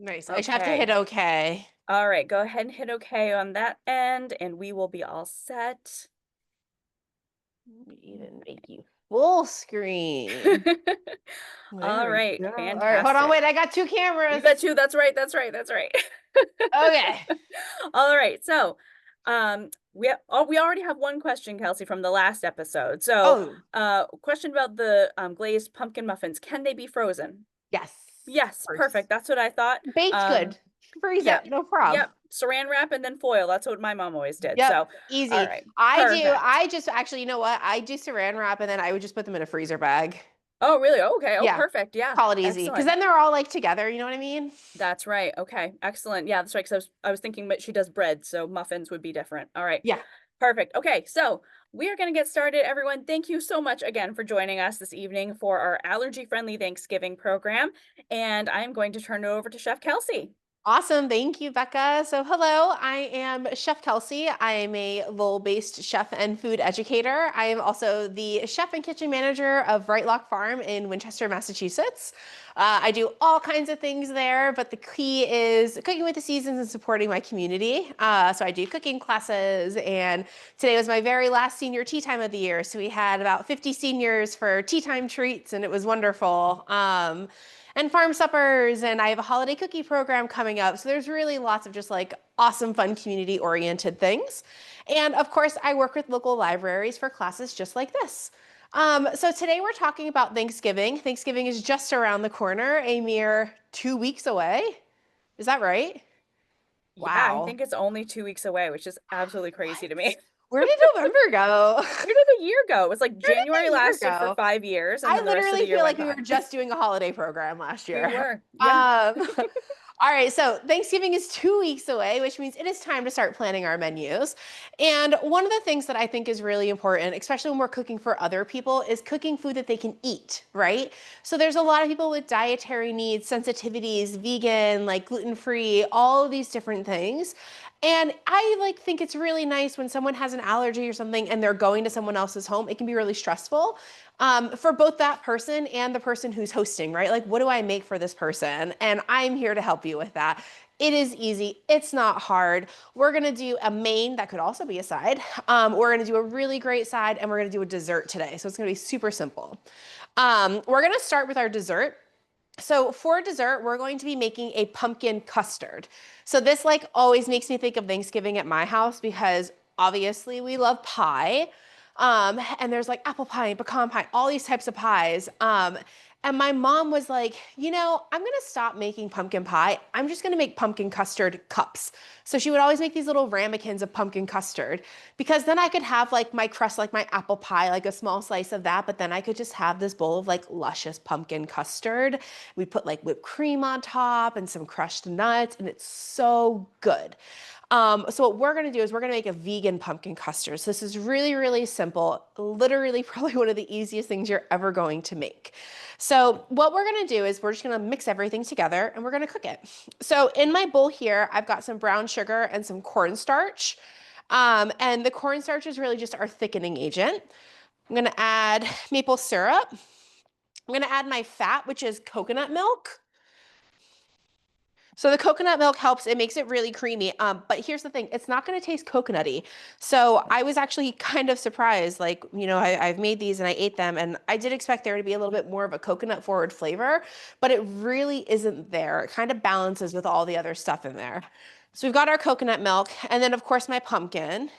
Nice. I just have to hit Okay. okay. All right, go ahead and hit okay on that end, and we will be all set. Let me even make you full screen. There All we right, go. All right, hold on. fantastic. Wait, I got two You cameras. got two. That's right. That's right. That's right. Okay. All right. So, we already have one question, Kelsey, from the last episode. So, Oh, question about the glazed pumpkin muffins. Can they be frozen? yes. Yes, Of course. perfect. That's what I thought. Baked Um, good. Freeze yep, it. No problem. yep. Saran wrap and then foil. That's what my mom always did. Yep. So, all Easy. right, I do. perfect. I just actually, you know what? I do saran wrap and then I would just put them in a freezer bag. Oh, really? Oh, okay. Oh, Yeah. perfect. Yeah, Call it easy. Because excellent. then they're all like together. You know what I mean? That's right. Okay, excellent. Yeah, that's right. Because I was thinking, but she does bread, so muffins would be different. All right. Yeah. Perfect. Okay, so we are going to get started, everyone. Thank you so much again for joining us this evening for our allergy-friendly Thanksgiving program. And I'm going to turn it over to Chef Kelsey. Awesome. Thank you, Becca. So, hello, I am Chef Kelsey. I am a Lowell-based chef and food educator. I am also the chef and kitchen manager of Brightlock Farm in Winchester, Massachusetts. I do all kinds of things there, but the key is cooking with the seasons and supporting my community. So I do cooking classes, and today was my very last senior tea time of the year. So we had about 50 seniors for tea time treats, and it was wonderful. And farm suppers, and I have a holiday cookie program coming up. So there's really lots of just like awesome, fun, community oriented things. And of course, I work with local libraries for classes just like this. So today we're talking about Thanksgiving. Thanksgiving is just around the corner, a mere 2 weeks away. Is that right? Yeah, I Wow. think it's only 2 weeks away, which is absolutely crazy What? to me. Where did November go? Where did the year go? It was like Where did January the year lasted for go? 5 years, and I then the rest of literally the year feel went like we were by. just doing a holiday program last We year. were, yeah. All right, so Thanksgiving is 2 weeks away, which means it is time to start planning our menus. And one of the things that I think is really important, especially when we're cooking for other people, is cooking food that they can eat, right? So there's a lot of people with dietary needs, sensitivities, vegan, like gluten-free, all of these different things. And I like think it's really nice when someone has an allergy or something and they're going to someone else's home. It can be really stressful for both that person and the person who's hosting, right? Like, what do I make for this person? And I'm here to help you with that. It is easy. It's not hard. We're gonna do a main that could also be a side. We're gonna do a really great side, and we're gonna do a dessert today. So it's gonna be super simple. We're gonna start with our dessert. So for dessert, we're going to be making a pumpkin custard. So this like always makes me think of Thanksgiving at my house because obviously we love pie. And there's like apple pie and pecan pie, all these types of pies. And my mom was like, I'm gonna stop making pumpkin pie. I'm just gonna make pumpkin custard cups. So she would always make these little ramekins of pumpkin custard because then I could have like my crust, like my apple pie, like a small slice of that, but then I could just have this bowl of like luscious pumpkin custard. We put like whipped cream on top and some crushed nuts, and it's so good. So what we're gonna do is we're gonna make a vegan pumpkin custard. So this is really, really simple, literally probably one of the easiest things you're ever going to make. So what we're gonna do is we're just gonna mix everything together and we're gonna cook it. So in my bowl here, I've got some brown sugar and some cornstarch. And the cornstarch is really just our thickening agent. I'm gonna add maple syrup. I'm gonna add my fat, which is coconut milk. So the coconut milk helps, it makes it really creamy. But here's the thing, it's not gonna taste coconutty. So I was actually kind of surprised, like, I've made these and I ate them and I did expect there to be a little bit more of a coconut forward flavor, but it really isn't there. It kind of balances with all the other stuff in there. So we've got our coconut milk and then of course my pumpkin.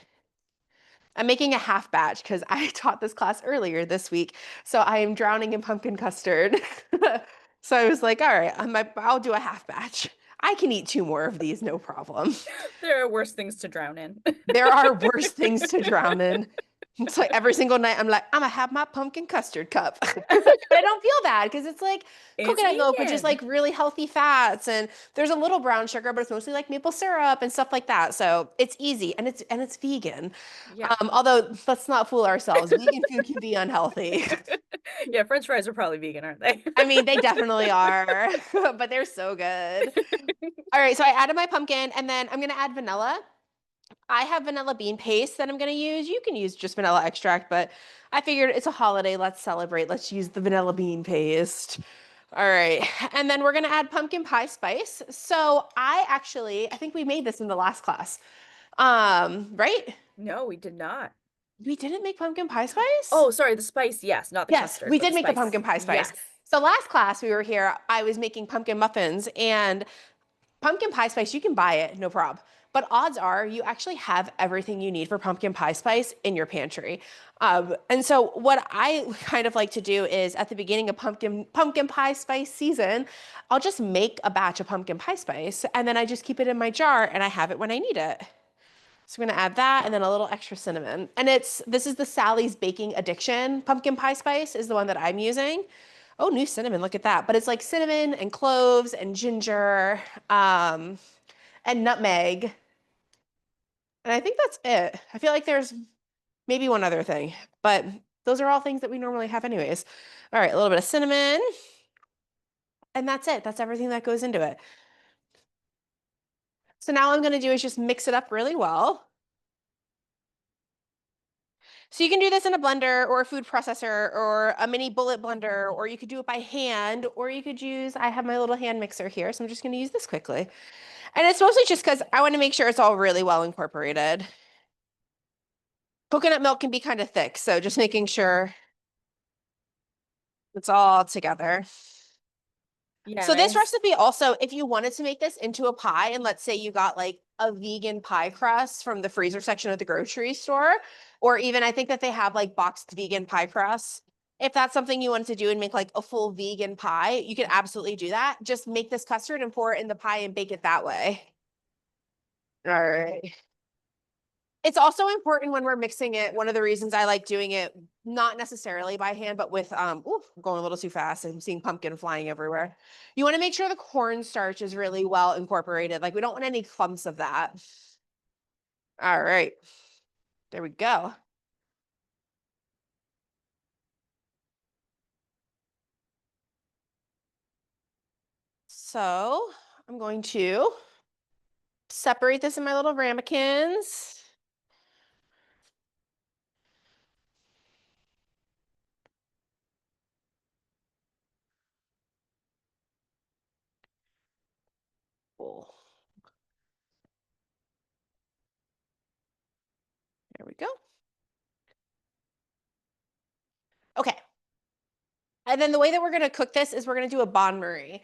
I'm making a half batch because I taught this class earlier this week. So I am drowning in pumpkin custard. So I was like, all right, I'll do a half batch. I can eat two more of these, no problem. There are worse things to drown in. There are worse things to drown in. It's like every single night I'm like, I'm gonna have my pumpkin custard cup. But I don't feel bad because it's like It's coconut milk, which is like vegan. really healthy fats, and there's a little brown sugar, but it's mostly like maple syrup and stuff like that. So it's easy and it's vegan. Yeah. Although let's not fool ourselves, vegan food can be unhealthy. Yeah, French fries are probably vegan, aren't they? I mean, they definitely are, but they're so good. All right, so I added my pumpkin and then I'm gonna add vanilla. I have vanilla bean paste that I'm gonna use. You can use just vanilla extract, but I figured it's a holiday. Let's celebrate. Let's use the vanilla bean paste. All right. And then we're going to add pumpkin pie spice. So I think we made this in the last class. Right? No, we did not. We didn't make pumpkin pie spice? Oh, sorry, the spice, yes, not the Yes, custard, we but did the make the spice. pumpkin pie spice. Yes. So last class we were here, I was making pumpkin muffins and pumpkin pie spice, you can buy it, no problem. But odds are you actually have everything you need for pumpkin pie spice in your pantry. And so what I kind of like to do is at the beginning of pumpkin pie spice season, I'll just make a batch of pumpkin pie spice and then I just keep it in my jar and I have it when I need it. So we're gonna add that and then a little extra cinnamon. And this is the Sally's Baking Addiction pumpkin pie spice is the one that I'm using. Oh, new cinnamon, look at that. But it's like cinnamon and cloves and ginger and nutmeg. And I think that's it. I feel like there's maybe one other thing, but those are all things that we normally have anyways. All right, a little bit of cinnamon. And that's it. That's everything that goes into it. So now all I'm gonna do is just mix it up really well. So you can do this in a blender or a food processor or a mini bullet blender, or you could do it by hand, or you could use, I have my little hand mixer here, so I'm just gonna use this quickly. And it's mostly just because I wanna make sure it's all really well incorporated. Coconut milk can be kind of thick, so just making sure it's all together. Yeah, So this nice. recipe also, if you wanted to make this into a pie, and let's say you got like a vegan pie crust from the freezer section at the grocery store, or even I think that they have like boxed vegan pie crusts. If that's something you wanted to do and make like a full vegan pie, you can absolutely do that. Just make this custard and pour it in the pie and bake it that way. All right. It's also important when we're mixing it. One of the reasons I like doing it, not necessarily by hand, but with, ooh, I'm going a little too fast. I'm seeing pumpkin flying everywhere. You want to make sure the cornstarch is really well incorporated. Like we don't want any clumps of that. All right, there we go. So I'm going to separate this in my little ramekins. Cool. There we go. Okay. And then the way that we're going to cook this is we're going to do a bain marie.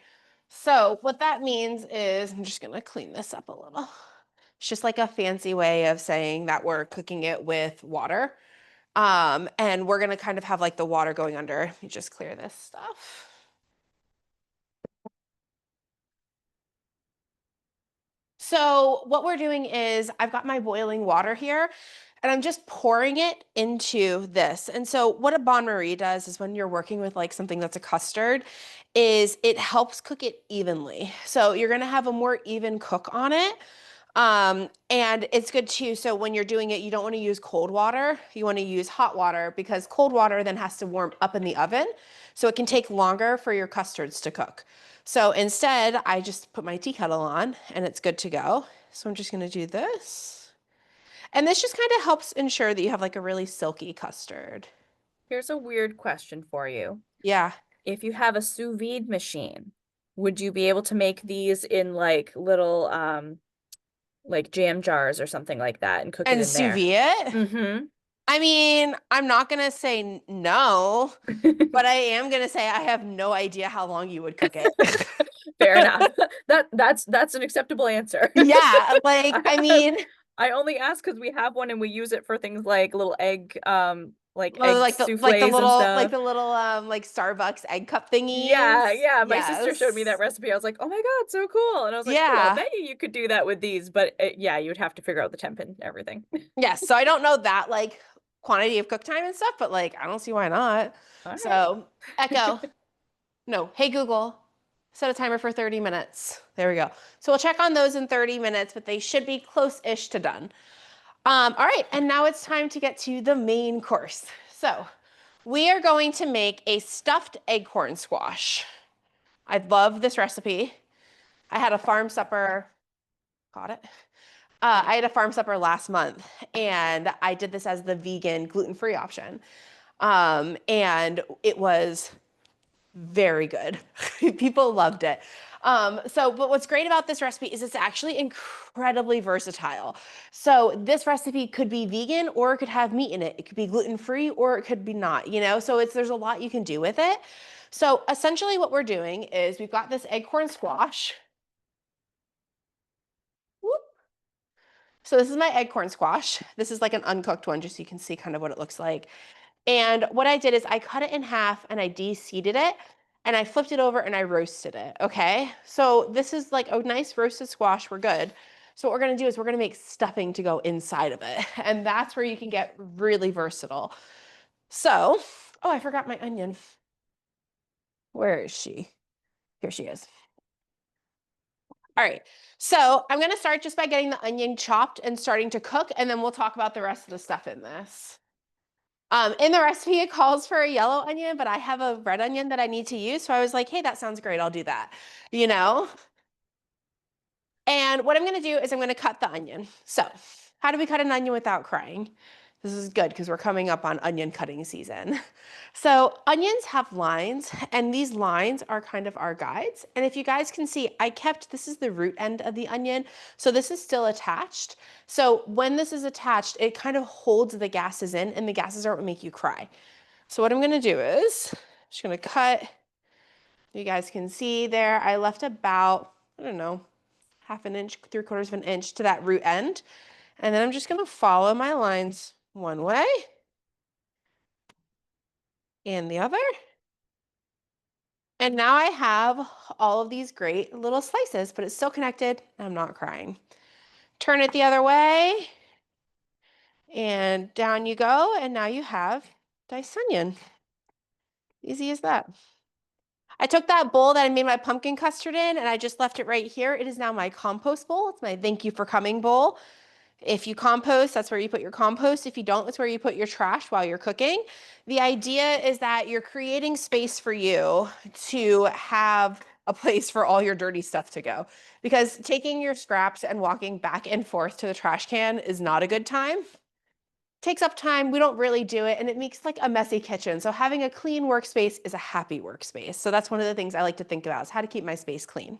So what that means is, I'm just going to clean this up a little. It's just like a fancy way of saying that we're cooking it with water. And we're going to kind of have like the water going under. Let me just clear this stuff. So what we're doing is I've got my boiling water here and I'm just pouring it into this. And so what a bain marie does is when you're working with like something that's a custard is it helps cook it evenly. So you're going to have a more even cook on it. And it's good too. So when you're doing it, you don't want to use cold water. You want to use hot water because cold water then has to warm up in the oven. So it can take longer for your custards to cook. So instead, I just put my tea kettle on and it's good to go. So I'm just going to do this. And this just kind of helps ensure that you have like a really silky custard. Here's a weird question for you. Yeah. If you have a sous vide machine, would you be able to make these in like little like jam jars or something like that and cook it And in sous there? vide it. Mm-hmm. I mean, I'm not going to say no, but I am going to say I have no idea how long you would cook it. Fair enough. That's an acceptable answer. Yeah, like I I, mean, I only ask because we have one and we use it for things like little like well, egg like the souffles and little stuff. like Starbucks egg cup thingies. Yeah, yeah. My sister showed me that Yes. recipe. I was like, oh my God, so cool. And I was like, oh, I'll Yeah. bet you could do that with these. But yeah, you would have to figure out the temp and everything. Yes. So I don't know that like quantity of cook time and stuff, but like I don't see why not. All So right. Echo, no, hey Google, set a timer for 30 minutes. There we go. So we'll check on those in 30 minutes, but they should be close-ish to done. All right, and now it's time to get to the main course. So we are going to make a stuffed acorn squash. I love this recipe. I had a farm supper, got it? I had a farm supper last month, and I did this as the vegan gluten-free option. And it was very good. People loved it. But what's great about this recipe is it's actually incredibly versatile. So this recipe could be vegan or it could have meat in it. It could be gluten-free or it could be not, you know? So there's a lot you can do with it. So essentially what we're doing is we've got this acorn squash. Whoop. So this is my acorn squash. This is like an uncooked one, just so you can see kind of what it looks like. And what I did is I cut it in half and I de-seeded it and I flipped it over and I roasted it. Okay. So this is like a nice roasted squash. We're good. So what we're going to do is we're going to make stuffing to go inside of it. And that's where you can get really versatile. So, oh, I forgot my onion. Where is she? Here she is. All right. So I'm going to start just by getting the onion chopped and starting to cook, and then we'll talk about the rest of the stuff in this. In the recipe, it calls for a yellow onion, but I have a red onion that I need to use. So I was like, hey, that sounds great. I'll do that, you know? And what I'm going to do is I'm going to cut the onion. So how do we cut an onion without crying? This is good because we're coming up on onion cutting season. So onions have lines, and these lines are kind of our guides. And if you guys can see, this is the root end of the onion. So this is still attached. So when this is attached, it kind of holds the gases in, and the gases are what make you cry. So what I'm going to do is I'm just going to cut. You guys can see there, I left about, I don't know, half an inch, 3/4 of an inch to that root end. And then I'm just going to follow my lines one way and the other. And now I have all of these great little slices, but it's still connected. I'm not crying. Turn it the other way and down you go. And now you have diced onion. Easy as that. I took that bowl that I made my pumpkin custard in and I just left it right here. It is now my compost bowl. It's my thank you for coming bowl. If you compost, that's where you put your compost. If you don't, that's where you put your trash while you're cooking. The idea is that you're creating space for you to have a place for all your dirty stuff to go. Because taking your scraps and walking back and forth to the trash can is not a good time. Takes up time, we don't really do it, and it makes like a messy kitchen. So having a clean workspace is a happy workspace. So that's one of the things I like to think about is how to keep my space clean.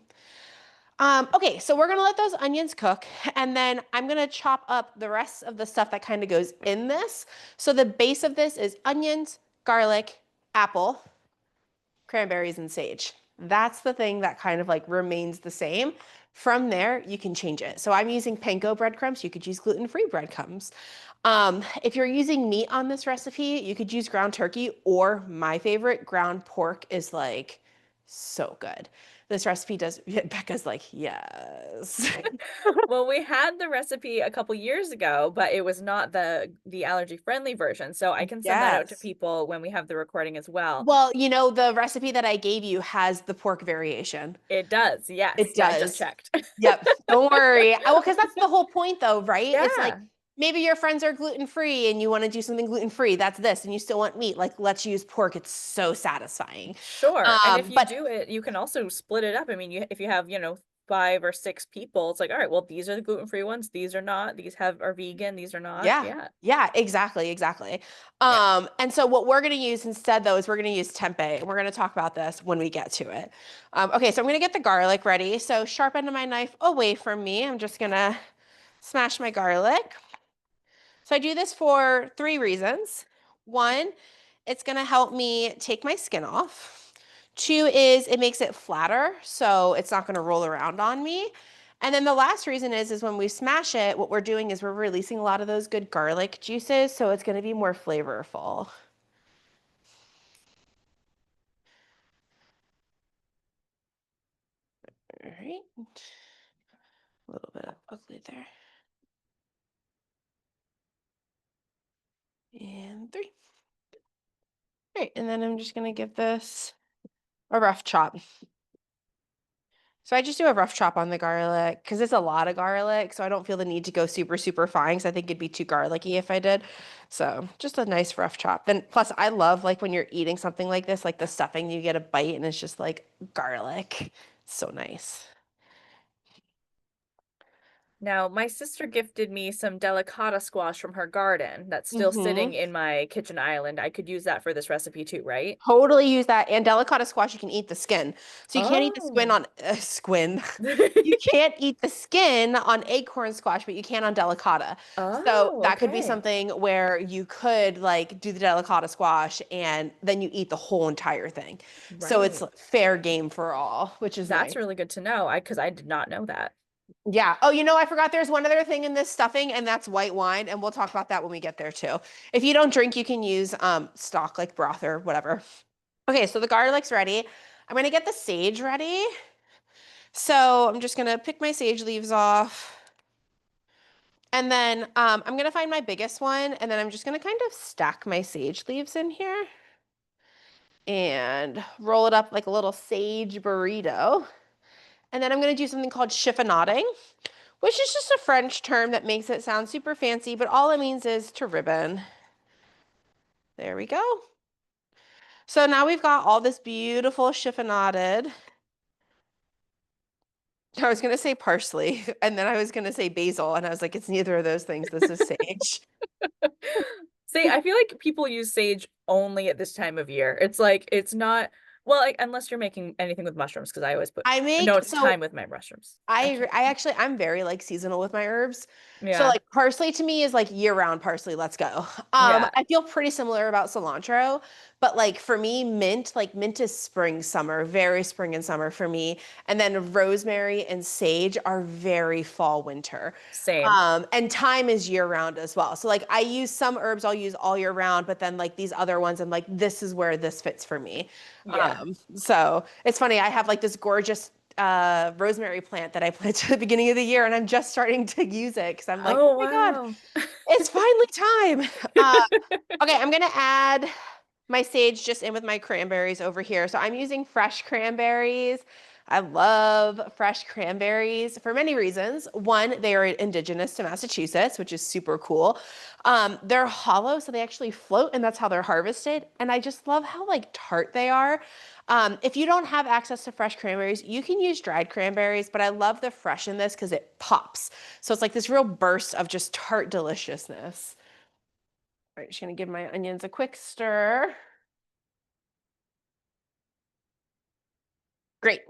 Okay, so we're gonna let those onions cook, and then I'm gonna chop up the rest of the stuff that kind of goes in this. So the base of this is onions, garlic, apple, cranberries, and sage. That's the thing that kind of like remains the same. From there, you can change it. So I'm using panko breadcrumbs. You could use gluten-free breadcrumbs. If you're using meat on this recipe, you could use ground turkey, or my favorite, ground pork is like so good. This recipe does, Becca's like, yes. Well, we had the recipe a couple years ago, but it was not the allergy friendly version. So I can send that out to Yes. people when we have the recording as well. Well, you know, the recipe that I gave you has the pork variation. It does. Yes. It Yeah, I just does. checked. Yep. Don't worry. Well, because that's the whole point, though, right? It's like Yeah. maybe your friends are gluten-free and you want to do something gluten-free. That's this, and you still want meat. Like, let's use pork. It's so satisfying. Sure. And if you But do it, you can also split it up. I mean, if you have, 5 or 6 people, it's like, all right, well, these are the gluten-free ones, these are not, these are vegan, these are not. yeah, Yeah. yeah, exactly. Yeah. And so what we're going to use instead, though, is we're going to use tempeh, and we're going to talk about this when we get to it. Okay, so I'm going to get the garlic ready. So sharp end of my knife away from me. I'm just going to smash my garlic. So I do this for 3 reasons. One, it's going to help me take my skin off. 2 is it makes it flatter, so it's not going to roll around on me. And then the last reason is when we smash it, what we're doing is we're releasing a lot of those good garlic juices, so it's going to be more flavorful. All right. A little bit of ugly there. And 3. All right, and then I'm just going to give this a rough chop. So I just do a rough chop on the garlic because it's a lot of garlic. So I don't feel the need to go super, super fine because I think it'd be too garlicky if I did. So just a nice rough chop. Then plus I love like when you're eating something like this, like the stuffing, you get a bite and it's just like garlic. So nice. Now, my sister gifted me some delicata squash from her garden that's still sitting Hmm. in my kitchen island. I could use that for this recipe too, right? Totally use that. And delicata squash, you can eat the skin. So you can't eat the squin Oh. on squin. You can't eat the skin on acorn squash, but you can on delicata. So Oh, that could be okay. something where you could like do the delicata squash and then you eat the whole entire thing. So it's Right. fair game for all, which is That's nice. really good to know. Because I did not know that. Yeah. Oh, I forgot there's one other thing in this stuffing, and that's white wine, and we'll talk about that when we get there too. If you don't drink, you can use stock like broth or whatever. Okay, so the garlic's ready. I'm gonna get the sage ready. So I'm just gonna pick my sage leaves off. And then I'm gonna find my biggest one, and then I'm just gonna kind of stack my sage leaves in here and roll it up like a little sage burrito. And then I'm gonna do something called chiffonading, which is just a French term that makes it sound super fancy, but all it means is to ribbon. There we go. So now we've got all this beautiful chiffonaded. I was gonna say parsley, and then I was gonna say basil, and I was like, it's neither of those things. This is sage. See, I feel like people use sage only at this time of year. It's like it's not well, like, unless you're making anything with mushrooms, because I always put I no make time so with my mushrooms. I I agree. can't. I'm very like seasonal with my herbs. So Yeah. like parsley to me is like year-round parsley. Let's go. Yeah. I feel pretty similar about cilantro, but like for me, mint is spring, summer, very spring and summer for me. And then rosemary and sage are very fall, winter. Same. And thyme is year-round as well. So like I use some herbs I'll use all year round, but then like these other ones, I'm like, this is where this fits for me. Yeah. So it's funny, I have like this gorgeous rosemary plant that I planted at the beginning of the year, and I'm just starting to use it because I'm like, oh Oh, my God, wow. it's finally time. Okay, I'm gonna add my sage just in with my cranberries over here. So I'm using fresh cranberries. I love fresh cranberries for many reasons. One, they are indigenous to Massachusetts, which is super cool. They're hollow, so they actually float, and that's how they're harvested. And I just love how like tart they are. If you don't have access to fresh cranberries, you can use dried cranberries, but I love the fresh in this because it pops. So it's like this real burst of just tart deliciousness. All right, just gonna give my onions a quick stir. Great.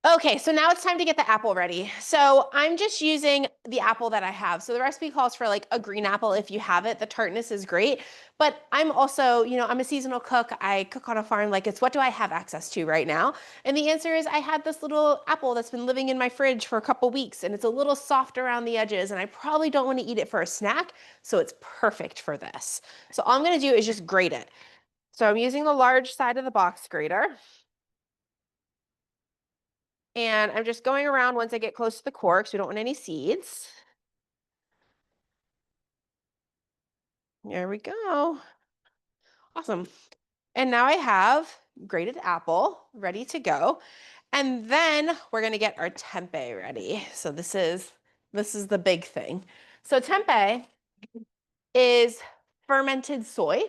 Okay, so now it's time to get the apple ready. So I'm just using the apple that I have. So the recipe calls for like a green apple if you have it. The tartness is great. But I'm also, I'm a seasonal cook. I cook on a farm. Like it's what do I have access to right now? And the answer is I had this little apple that's been living in my fridge for a couple weeks and it's a little soft around the edges and I probably don't want to eat it for a snack. So it's perfect for this. So all I'm gonna do is just grate it. So I'm using the large side of the box grater. And I'm just going around once I get close to the core because we don't want any seeds. There we go. Awesome. And now I have grated apple ready to go. And then we're going to get our tempeh ready. So this is the big thing. So tempeh is fermented soy.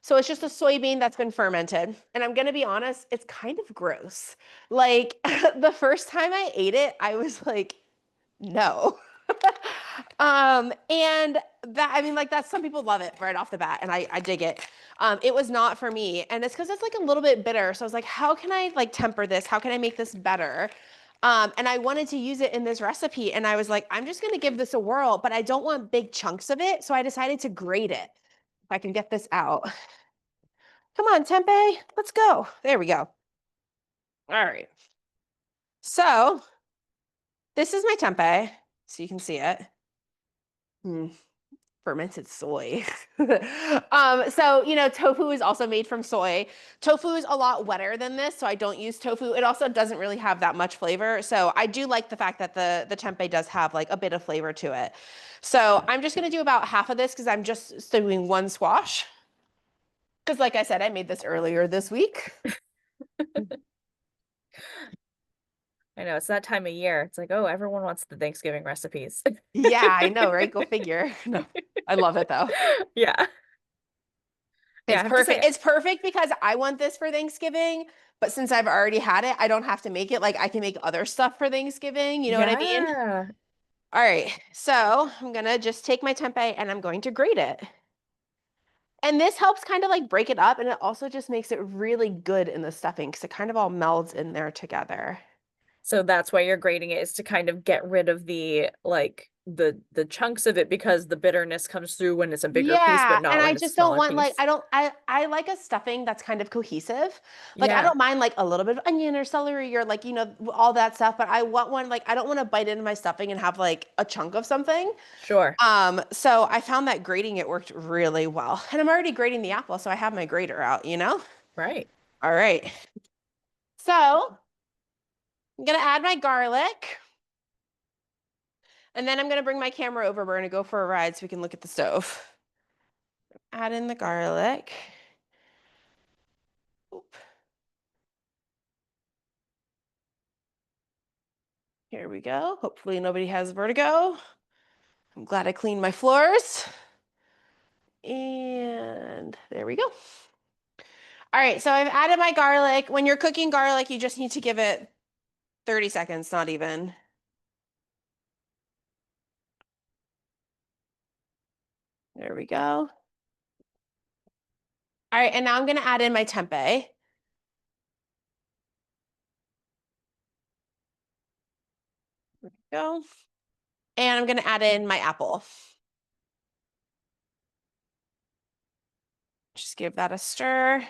So it's just a soybean that's been fermented. And I'm going to be honest, it's kind of gross. Like the first time I ate it, I was like, no. And that, I mean, like that, some people love it right off the bat, and I dig it. It was not for me, and it's because it's like a little bit bitter. So I was like, how can I like temper this? How can I make this better? And I wanted to use it in this recipe, and I was like, I'm just gonna give this a whirl, but I don't want big chunks of it, so I decided to grate it. If I can get this out. Come on, tempeh, let's go. There we go. All right. So this is my tempeh, so you can see it. Hmm. Fermented soy. So, tofu is also made from soy. Tofu is a lot wetter than this, so I don't use tofu. It also doesn't really have that much flavor. So I do like the fact that the tempeh does have like a bit of flavor to it. So I'm just gonna do about half of this because I'm just doing one squash. Because like I said, I made this earlier this week. I know it's that time of year. It's like, oh, everyone wants the Thanksgiving recipes. Yeah, I know, right? Go figure. No, I love it though. Yeah. Yeah, It's I have to perfect. say, It's perfect because I want this for Thanksgiving, but since I've already had it, I don't have to make it. Like I can make other stuff for Thanksgiving. You know what I mean? yeah. All right, so I'm gonna just take my tempeh and I'm going to grate it. And this helps kind of like break it up, and it also just makes it really good in the stuffing because it kind of all melds in there together. So that's why you're grating it, is to kind of get rid of the like the chunks of it, because the bitterness comes through when it's a bigger piece, but Yeah, and not I when it's a just don't smaller want like piece. I like a stuffing that's kind of cohesive. Like I Yeah, don't mind like a little bit of onion or celery or like all that stuff, but I want one like I don't want to bite into my stuffing and have like a chunk of something. sure. So I found that grating it worked really well. And I'm already grating the apple, so I have my grater out, you know? Right. All right. So I'm gonna add my garlic, and then I'm gonna bring my camera over. We're gonna go for a ride so we can look at the stove. Add in the garlic. Oop. Here we go. Hopefully nobody has vertigo. I'm glad I cleaned my floors. And there we go. All right, so I've added my garlic. When you're cooking garlic, you just need to give it 30 seconds, not even. There we go. All right, and now I'm gonna add in my tempeh. Go. And I'm gonna add in my apple. Just give that a stir.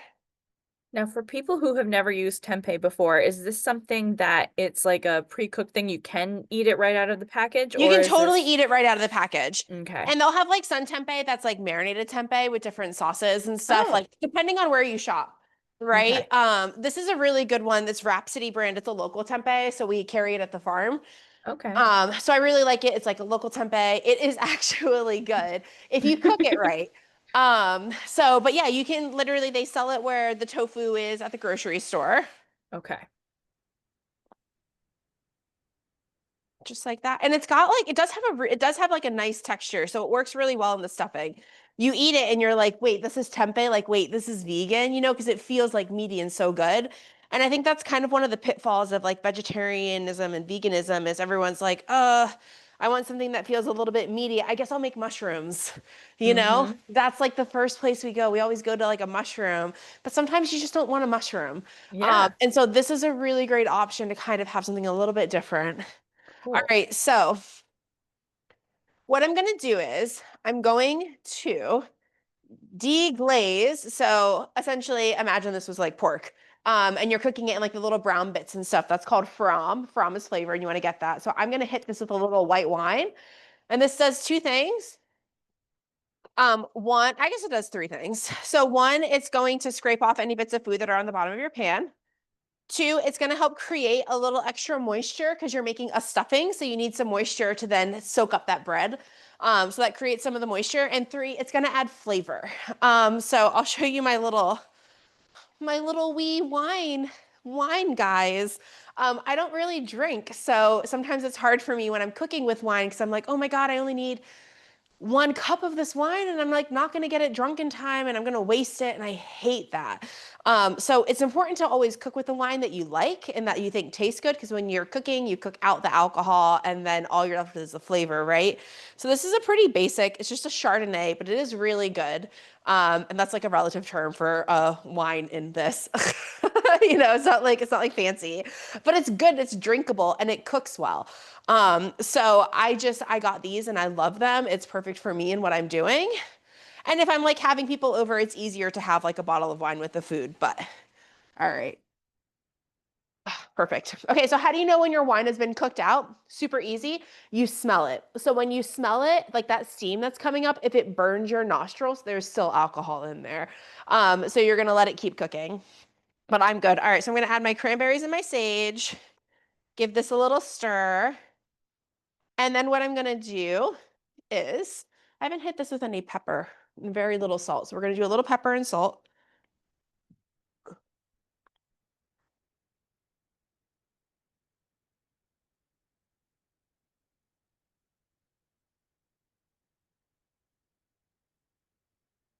Now, for people who have never used tempeh before, is this something that it's like a pre-cooked thing? You can eat it right out of the package, You or can is totally eat this it right out of the package. okay? And they'll have like sun tempeh that's like marinated tempeh with different sauces and stuff, Oh, like depending on where you shop, right? okay. This is a really good one. This Rhapsody brand, it's a local tempeh, so we carry it at the farm. Okay. So I really like it. It's like a local tempeh. It is actually good if you cook it right. But yeah, you can literally they sell it where the tofu is at the grocery store. Okay. Just like that. And it's got like it does have like a nice texture, so it works really well in the stuffing. You eat it and you're like, wait, this is tempeh, like wait, this is vegan, because it feels like meaty and so good. And I think that's kind of one of the pitfalls of like vegetarianism and veganism is everyone's like, I want something that feels a little bit meaty. I guess I'll make mushrooms. Mm-hmm. That's like the first place we go. We always go to like a mushroom, but sometimes you just don't want a mushroom. Yeah. And so this is a really great option to kind of have something a little bit different. All Cool. right, so what I'm gonna do is I'm going to deglaze. So essentially, imagine this was like pork. And you're cooking it in like the little brown bits and stuff. That's called from. From is flavor, and you want to get that. So I'm gonna hit this with a little white wine. And this does two things. One, I guess it does three things. So one, it's going to scrape off any bits of food that are on the bottom of your pan. Two, it's going to help create a little extra moisture because you're making a stuffing. So you need some moisture to then soak up that bread. So that creates some of the moisture. And three, it's going to add flavor. So I'll show you my little wee wine guys. I don't really drink. So sometimes it's hard for me when I'm cooking with wine because I'm like, oh my God, I only need 1 cup of this wine and I'm like not going to get it drunk in time and I'm going to waste it and I hate that. So it's important to always cook with the wine that you like and that you think tastes good because when you're cooking, you cook out the alcohol and then all you're left with is the flavor, right? So this is a pretty basic, it's just a Chardonnay, but it is really good. And that's like a relative term for wine in this. It's not like fancy, but it's good, it's drinkable, and it cooks well. So I got these and I love them. It's perfect for me and what I'm doing. And if I'm like having people over, it's easier to have like a bottle of wine with the food, but all right. Perfect. Okay, so how do you know when your wine has been cooked out? Super easy. You smell it. So when you smell it, like that steam that's coming up, if it burns your nostrils, there's still alcohol in there. So you're gonna let it keep cooking. But I'm good. All right, so I'm gonna add my cranberries and my sage, give this a little stir. And then what I'm gonna do is, I haven't hit this with any pepper, and very little salt. So we're gonna do a little pepper and salt.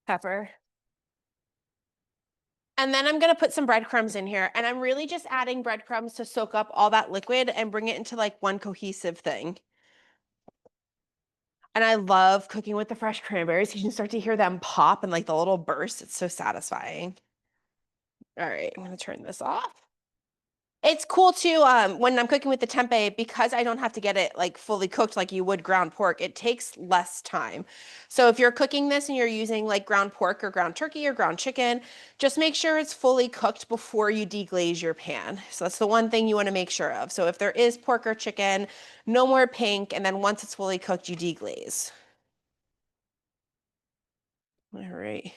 Pepper. And then I'm gonna put some breadcrumbs in here. And I'm really just adding breadcrumbs to soak up all that liquid and bring it into like one cohesive thing. And I love cooking with the fresh cranberries. You can start to hear them pop and like the little burst. It's so satisfying. All right, I'm gonna turn this off. It's cool too, when I'm cooking with the tempeh, because I don't have to get it like fully cooked like you would ground pork, it takes less time. So if you're cooking this and you're using like ground pork or ground turkey or ground chicken, just make sure it's fully cooked before you deglaze your pan. So that's the one thing you want to make sure of. So if there is pork or chicken, no more pink, and then once it's fully cooked, you deglaze. All right.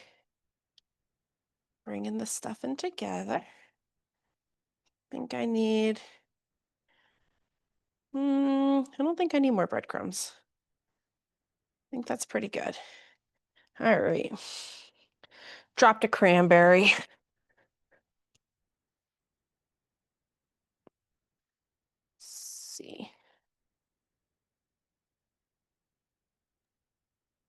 Bringing the stuff in together. Think I need, I don't think I need more breadcrumbs. I think that's pretty good. All right. Dropped a cranberry. Let's see.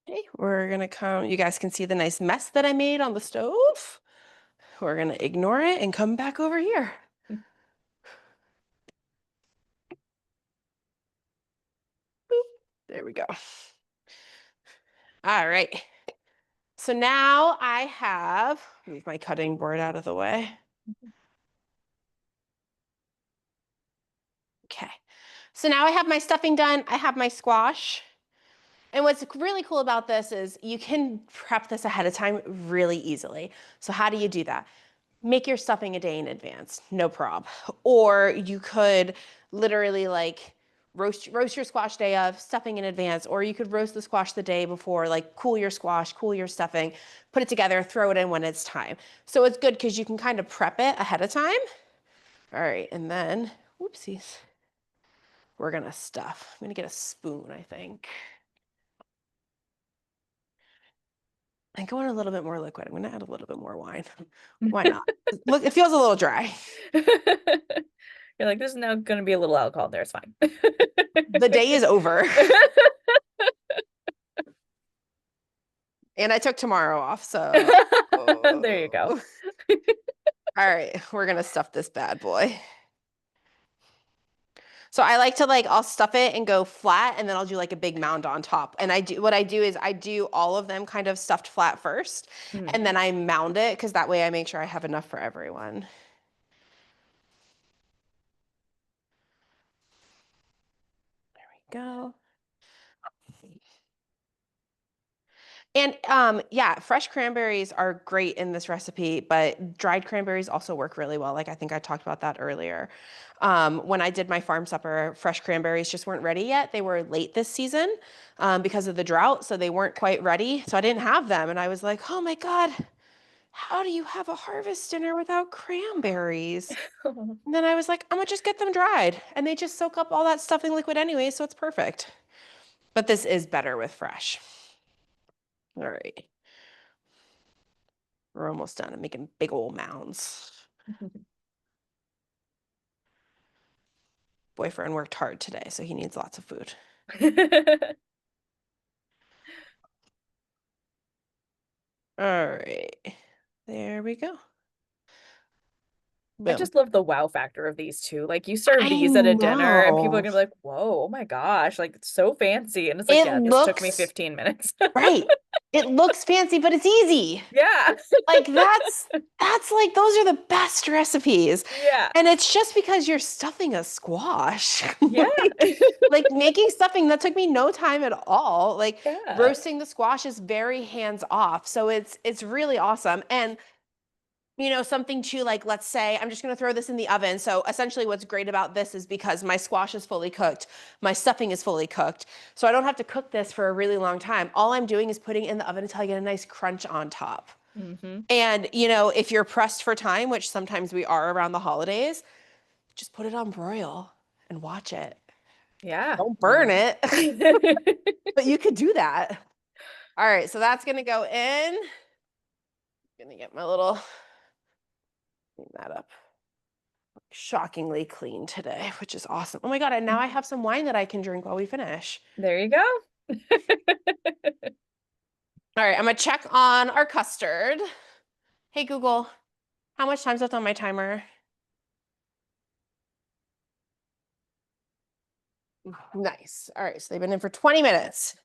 Okay, we're gonna come, you guys can see the nice mess that I made on the stove. We're gonna ignore it and come back over here. Boop. There we go. All right. So now I have, move my cutting board out of the way. Okay. So now I have my stuffing done. I have my squash. And what's really cool about this is you can prep this ahead of time really easily. So how do you do that? Make your stuffing a day in advance, no prob. Or you could literally like roast your squash day of, stuffing in advance, or you could roast the squash the day before, like cool your squash, cool your stuffing, put it together, throw it in when it's time. So it's good because you can kind of prep it ahead of time. All right, and then, whoopsies, we're gonna stuff. I'm gonna get a spoon, I think. And go in a little bit more liquid. I'm gonna add a little bit more wine. Why not? Look, it feels a little dry. You're like, there's now going to be a little alcohol there. It's fine. The day is over. And I took tomorrow off, so. There you go. All right, we're gonna stuff this bad boy. So I like to I'll stuff it and go flat, and then I'll do like a big mound on top. And what I do is I do all of them kind of stuffed flat first, Mm. and then I mound it because that way I make sure I have enough for everyone. There we go. And yeah, fresh cranberries are great in this recipe, but dried cranberries also work really well. Like I think I talked about that earlier. When I did my farm supper, fresh cranberries just weren't ready yet. They were late this season because of the drought, so they weren't quite ready. So I didn't have them, and I was like, oh my God, how do you have a harvest dinner without cranberries? And then I was like, I'm gonna just get them dried, and they just soak up all that stuffing liquid anyway, so it's perfect. But this is better with fresh. All right. We're almost done. I'm making big old mounds. Boyfriend worked hard today, so he needs lots of food. All right. There we go. I Boom. just love the wow factor of these two. Like you serve I these at a dinner and people are know. gonna be like, whoa, oh my gosh, like it's so fancy. And it's like, It yeah, this took me looks 15 minutes. right. It looks fancy, but it's easy. Yeah. Like that's like those are the best recipes. Yeah. And it's just because you're stuffing a squash. Yeah. Like making stuffing that took me no time at all. Like Yeah. roasting the squash is very hands off. So it's really awesome. And something too, like let's say I'm just going to throw this in the oven. So essentially what's great about this is because my squash is fully cooked, my stuffing is fully cooked. So I don't have to cook this for a really long time. All I'm doing is putting it in the oven until I get a nice crunch on top. Hmm. And, if you're pressed for time, which sometimes we are around the holidays, just put it on broil and watch it. Yeah. Don't I burn mean. it, but you could do that. All right, so that's going to go in. I'm going to get my little, clean that up. Shockingly clean today, which is awesome. Oh my God, and now I have some wine that I can drink while we finish. There you go. All right, I'm gonna check on our custard. Hey Google, how much time's left on my timer? Nice. All right, so they've been in for 20 minutes.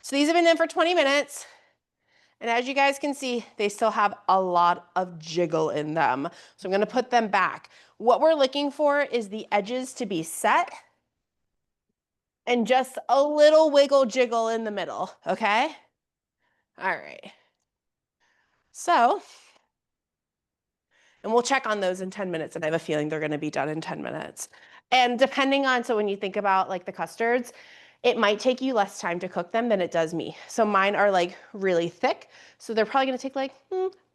So these have been in for 20 minutes. And as you guys can see, they still have a lot of jiggle in them. So I'm gonna put them back. What we're looking for is the edges to be set and just a little wiggle jiggle in the middle, okay? All right. So, and we'll check on those in 10 minutes, and I have a feeling they're gonna be done in 10 minutes. And depending on, so when you think about like the custards, it might take you less time to cook them than it does me. So mine are like really thick, so they're probably gonna take like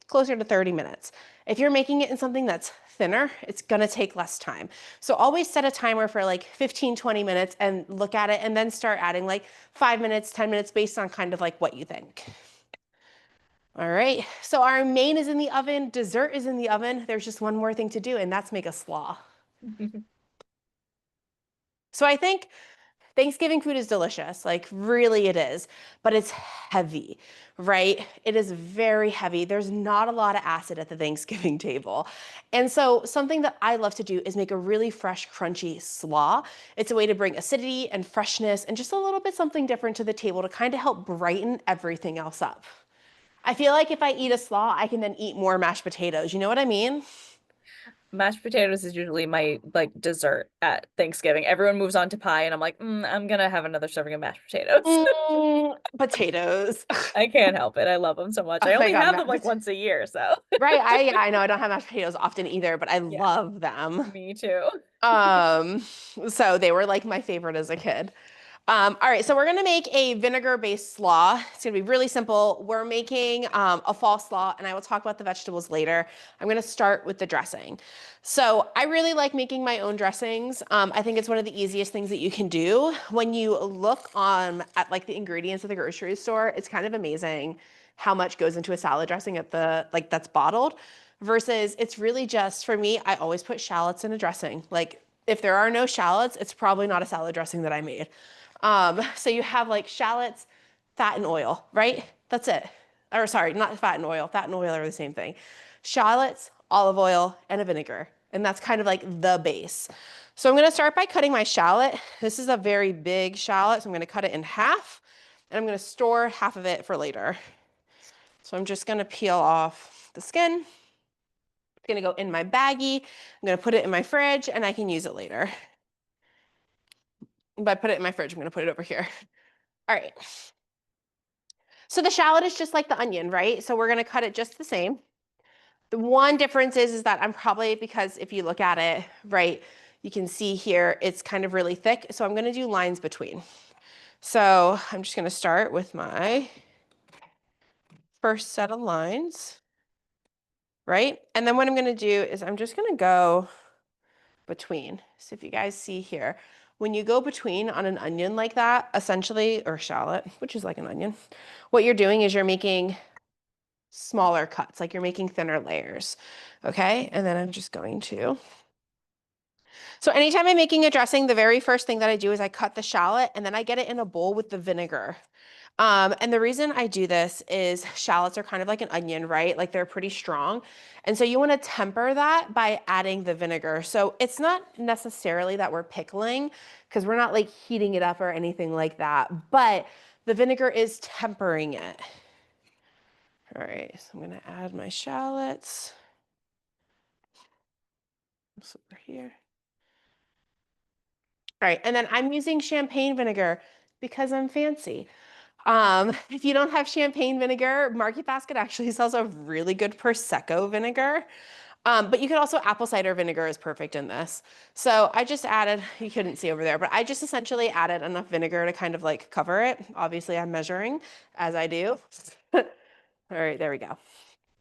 closer to 30 minutes. If you're making it in something that's thinner, it's gonna take less time. So always set a timer for like 15, 20 minutes and look at it and then start adding like 5 minutes, 10 minutes based on kind of like what you think. All right, so our main is in the oven, dessert is in the oven. There's just one more thing to do, and that's make a slaw. So I think Thanksgiving food is delicious, like really it is, but it's heavy, right? It is very heavy. There's not a lot of acid at the Thanksgiving table. And so something that I love to do is make a really fresh, crunchy slaw. It's a way to bring acidity and freshness and just a little bit something different to the table to kind of help brighten everything else up. I feel like if I eat a slaw, I can then eat more mashed potatoes. You know what I mean? Mashed potatoes is usually my like dessert at Thanksgiving. Everyone moves on to pie, and I'm like, I'm gonna have another serving of mashed potatoes. Potatoes. I can't help it. I love them so much. Oh I my only God, have them like once a year, so right. I know I don't have mashed potatoes often either, but I yeah, love them. me too. Um, so they were like my favorite as a kid. All right, so we're gonna make a vinegar-based slaw. It's gonna be really simple. We're making a fall slaw, and I will talk about the vegetables later. I'm gonna start with the dressing. So I really like making my own dressings. I think it's one of the easiest things that you can do. When you look at like the ingredients at the grocery store, it's kind of amazing how much goes into a salad dressing at the like that's bottled versus it's really just for me, I always put shallots in a dressing. Like if there are no shallots, it's probably not a salad dressing that I made. So you have like shallots, fat and oil, right? That's it. Or sorry, not fat and oil. Fat and oil are the same thing. Shallots, olive oil, and a vinegar. And that's kind of like the base. So I'm gonna start by cutting my shallot. This is a very big shallot, so I'm gonna cut it in half, and I'm gonna store half of it for later. So I'm just gonna peel off the skin. It's gonna go in my baggie. I'm gonna put it in my fridge, and I can use it later. By put it in my fridge, I'm gonna put it over here. All right. So the shallot is just like the onion, right? So we're gonna cut it just the same. The one difference is that I'm probably, because if you look at it, right, you can see here, it's kind of really thick. So I'm gonna do lines between. So I'm just gonna start with my first set of lines, right? And then what I'm gonna do is I'm just gonna go between. So if you guys see here, when you go between on an onion like that, essentially, or shallot, which is like an onion, what you're doing is you're making smaller cuts, like you're making thinner layers. Okay, and then I'm just going to. So anytime I'm making a dressing, the very first thing that I do is I cut the shallot and then I get it in a bowl with the vinegar. And the reason I do this is shallots are kind of like an onion, right? Like they're pretty strong. And so you want to temper that by adding the vinegar. So it's not necessarily that we're pickling because we're not like heating it up or anything like that, but the vinegar is tempering it. All right, so I'm gonna add my shallots. This over here. All right, and then I'm using champagne vinegar because I'm fancy. If you don't have champagne vinegar, Market Basket actually sells a really good Prosecco vinegar. But you could also apple cider vinegar is perfect in this. So I just added, you couldn't see over there, but I just essentially added enough vinegar to kind of like cover it. Obviously I'm measuring as I do. All right, there we go.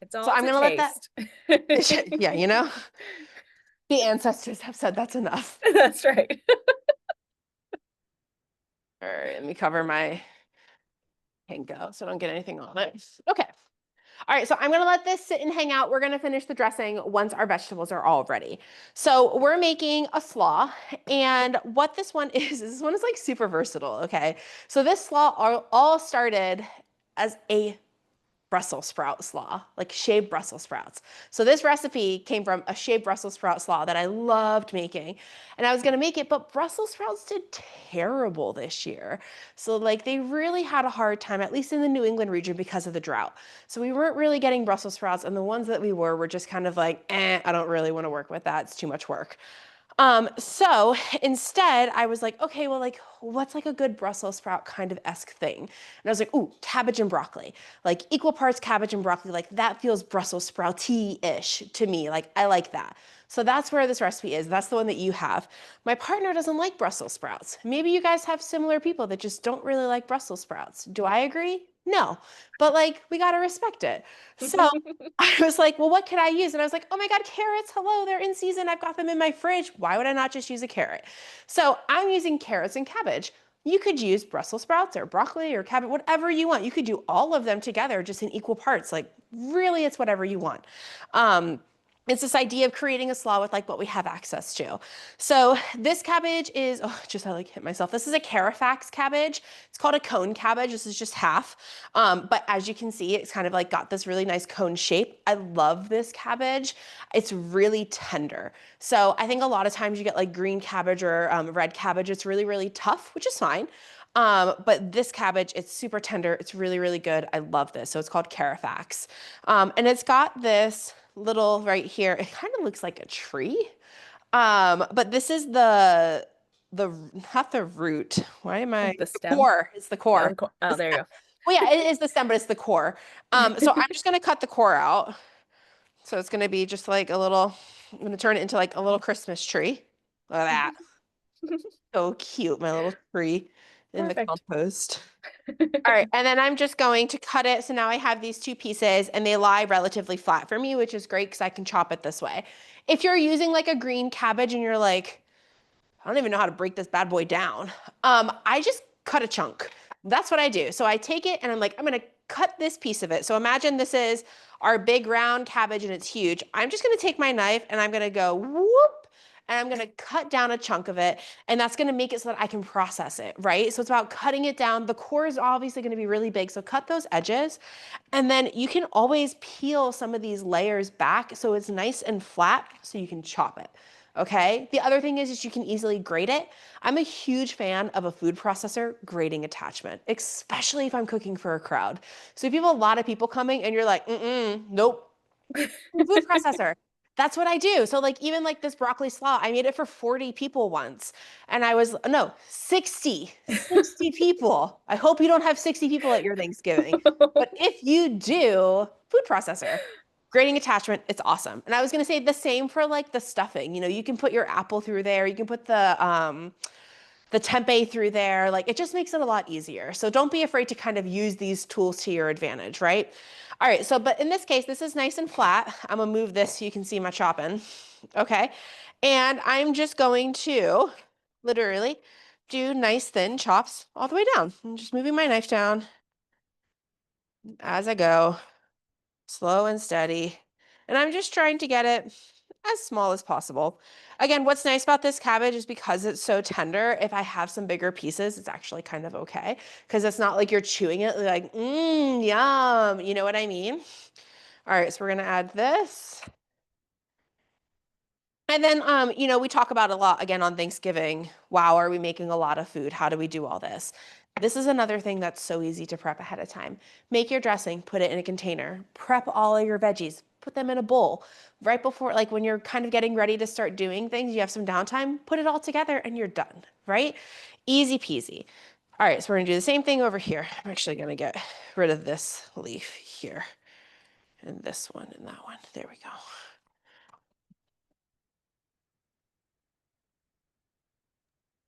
It's So all I'm to gonna let that, taste. yeah, you know, the ancestors have said that's enough. That's right. All right, let me cover my panko so I don't get anything on it. Okay. All right, so I'm gonna let this sit and hang out. We're gonna finish the dressing once our vegetables are all ready. So we're making a slaw, and what this one is this one is like super versatile, okay? So this slaw all started as a Brussels sprout slaw, like shaved Brussels sprouts. So this recipe came from a shaved Brussels sprout slaw that I loved making. And I was gonna make it, but Brussels sprouts did terrible this year. So like they really had a hard time, at least in the New England region because of the drought. So we weren't really getting Brussels sprouts, and the ones that we were just kind of like, I don't really want to work with that. It's too much work. So instead I was like, okay, well, like, what's like a good Brussels sprout kind of esque thing? And I was like, ooh, cabbage and broccoli, like equal parts cabbage and broccoli. Like that feels Brussels sprouty-ish to me. Like I like that. So that's where this recipe is. That's the one that you have. My partner doesn't like Brussels sprouts. Maybe you guys have similar people that just don't really like Brussels sprouts. Do I agree? No, but like we got to respect it. So I was like, well, what could I use? And I was like, oh my God, carrots. Hello, they're in season. I've got them in my fridge. Why would I not just use a carrot? So I'm using carrots and cabbage. You could use Brussels sprouts or broccoli or cabbage, whatever you want. You could do all of them together just in equal parts. Like really, it's whatever you want. Um, it's this idea of creating a slaw with like what we have access to. So this cabbage is, oh, just I like hit myself. This is a Carafax cabbage. It's called a cone cabbage. This is just half. But as you can see, it's kind of like got this really nice cone shape. I love this cabbage. It's really tender. So I think a lot of times you get like green cabbage or red cabbage. It's really, really tough, which is fine. But this cabbage, it's super tender. It's really, really good. I love this. So it's called Carafax. And it's got this little right here. It kind of looks like a tree. But this is the not the root. Why am I Like the the stem. core? It's the Oh, core. The oh, there stem. you Well, yeah, it is the stem, but it's the core. So I'm just gonna cut the core out. So it's gonna be just like a little, I'm gonna turn it into like a little Christmas tree. Look at that. go. So cute, my little tree in the Perfect. compost. All right, and then I'm just going to cut it. So now I have these two pieces and they lie relatively flat for me, which is great because I can chop it this way. If you're using like a green cabbage and you're like, I don't even know how to break this bad boy down. I just cut a chunk. That's what I do. So I take it and I'm like, I'm gonna cut this piece of it. So imagine this is our big round cabbage and it's huge. I'm just gonna take my knife and I'm gonna go whoop, and I'm gonna cut down a chunk of it. And that's gonna make it so that I can process it, right? So it's about cutting it down. The core is obviously gonna be really big. So cut those edges. And then you can always peel some of these layers back so it's nice and flat so you can chop it. Okay. The other thing is you can easily grate it. I'm a huge fan of a food processor grating attachment, especially if I'm cooking for a crowd. So if you have a lot of people coming and you're like, nope, food processor. That's what I do. So like even like this broccoli slaw, I made it for 40 people once. And I was, no, 60 people. I hope you don't have 60 people at your Thanksgiving. But if you do, food processor, grating attachment, it's awesome. And I was gonna say the same for like the stuffing. You know, you can put your apple through there. You can put the tempeh through there. Like it just makes it a lot easier. So don't be afraid to kind of use these tools to your advantage, right? All right, so but in this case, this is nice and flat. I'm gonna move this so you can see my chopping. Okay. And I'm just going to literally do nice thin chops all the way down. I'm just moving my knife down as I go, slow and steady. And I'm just trying to get it as small as possible. Again, what's nice about this cabbage is because it's so tender, if I have some bigger pieces, it's actually kind of okay because it's not like you're chewing it like, yum. You know what I mean? All right, so we're gonna add this. And then, you know, we talk about a lot again on Thanksgiving. Wow, are we making a lot of food? How do we do all this? This is another thing that's so easy to prep ahead of time. Make your dressing, put it in a container, prep all of your veggies, put them in a bowl. Right before, like when you're kind of getting ready to start doing things, you have some downtime, put it all together and you're done, right? Easy peasy. All right, so we're gonna do the same thing over here. I'm actually gonna get rid of this leaf here and this one and that one. There we go.